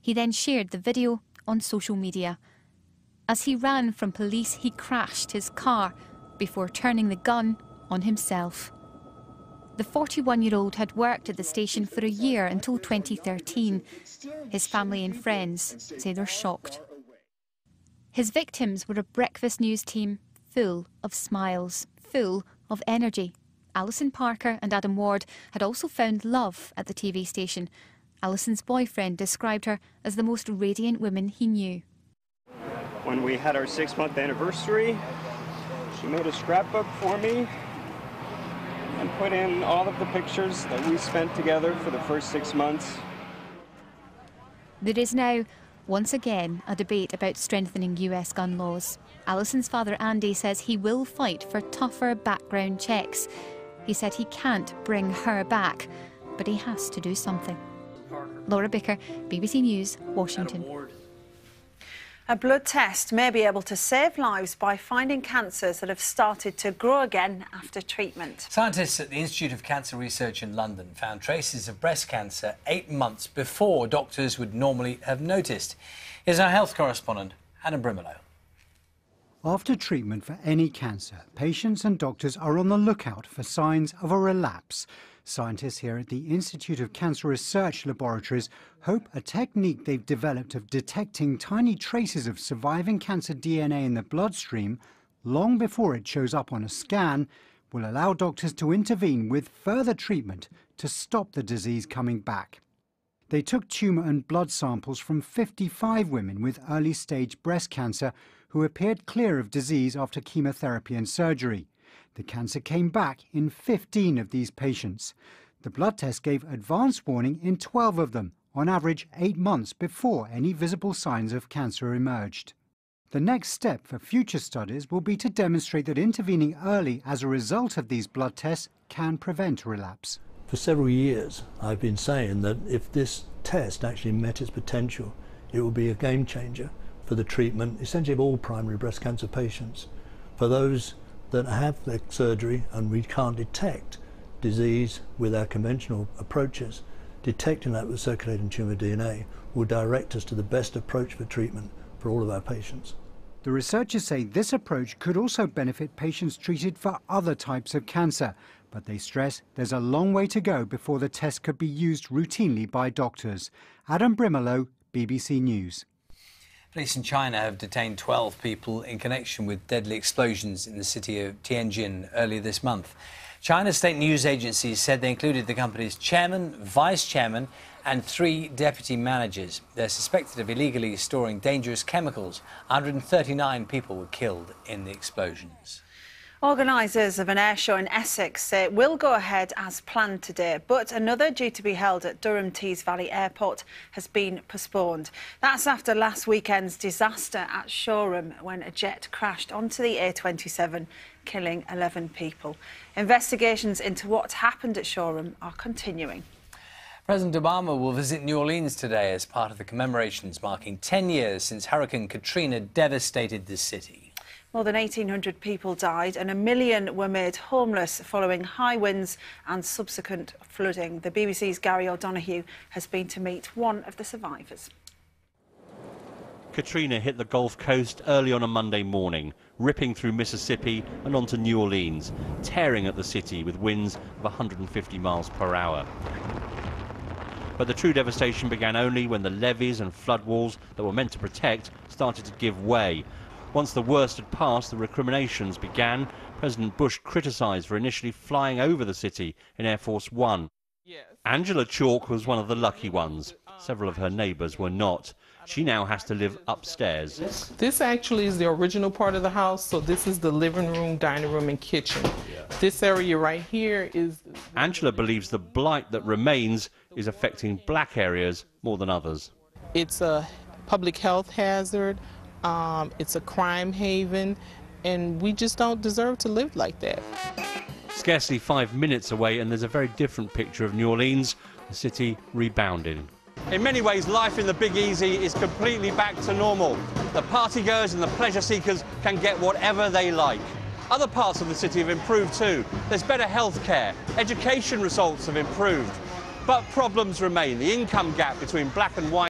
He then shared the video on social media. As he ran from police, he crashed his car before turning the gun on himself. The 41-year-old had worked at the station for a year until 2013. His family and friends say they're shocked. His victims were a breakfast news team full of smiles, full of energy. Alison Parker and Adam Ward had also found love at the TV station. Alison's boyfriend described her as the most radiant woman he knew. When we had our 6-month anniversary, she made a scrapbook for me and put in all of the pictures that we spent together for the first 6 months. There is now, once again, a debate about strengthening US gun laws. Alison's father, Andy, says he will fight for tougher background checks. He said he can't bring her back, but he has to do something. Laura Bicker, BBC News, Washington. A blood test may be able to save lives by finding cancers that have started to grow again after treatment. Scientists at the Institute of Cancer Research in London found traces of breast cancer 8 months before doctors would normally have noticed. Here's our health correspondent, Adam Brimelow. After treatment for any cancer, patients and doctors are on the lookout for signs of a relapse. Scientists here at the Institute of Cancer Research Laboratories hope a technique they've developed of detecting tiny traces of surviving cancer DNA in the bloodstream long before it shows up on a scan will allow doctors to intervene with further treatment to stop the disease coming back. They took tumour and blood samples from 55 women with early-stage breast cancer who appeared clear of disease after chemotherapy and surgery. The cancer came back in 15 of these patients. The blood test gave advance warning in 12 of them, on average 8 months before any visible signs of cancer emerged. The next step for future studies will be to demonstrate that intervening early as a result of these blood tests can prevent a relapse. For several years, I've been saying that if this test actually met its potential, it will be a game changer for the treatment, essentially, of all primary breast cancer patients. For those that have the surgery and we can't detect disease with our conventional approaches, detecting that with circulating tumour DNA will direct us to the best approach for treatment for all of our patients. The researchers say this approach could also benefit patients treated for other types of cancer, but they stress there's a long way to go before the test could be used routinely by doctors. Adam Brimelow, BBC News. Police in China have detained 12 people in connection with deadly explosions in the city of Tianjin earlier this month. China's state news agencies said they included the company's chairman, vice chairman and 3 deputy managers. They're suspected of illegally storing dangerous chemicals. 139 people were killed in the explosions. Organisers of an air show in Essex say it will go ahead as planned today, but another due to be held at Durham Tees Valley Airport has been postponed. That's after last weekend's disaster at Shoreham when a jet crashed onto the A27, killing 11 people. Investigations into what happened at Shoreham are continuing. President Obama will visit New Orleans today as part of the commemorations marking 10 years since Hurricane Katrina devastated the city. More than 1,800 people died and 1 million were made homeless following high winds and subsequent flooding. The BBC's Gary O'Donoghue has been to meet one of the survivors. Katrina hit the Gulf Coast early on a Monday morning, ripping through Mississippi and onto New Orleans, tearing at the city with winds of 150 miles per hour. But the true devastation began only when the levees and flood walls that were meant to protect started to give way. Once the worst had passed, the recriminations began. President Bush criticised for initially flying over the city in Air Force One. Yes. Angela Chalk was one of the lucky ones. Several of her neighbours were not. She now has to live upstairs. This actually is the original part of the house, so this is the living room, dining room and kitchen. Yeah. This area right here is... Angela believes the blight that remains is affecting black areas more than others. It's a public health hazard. It's a crime haven, and we just don't deserve to live like that. Scarcely 5 minutes away, and there's a very different picture of New Orleans, the city rebounding. In many ways, life in the Big Easy is completely back to normal. The partygoers and the pleasure seekers can get whatever they like. Other parts of the city have improved too. There's better health care, education results have improved. But problems remain. The income gap between black and white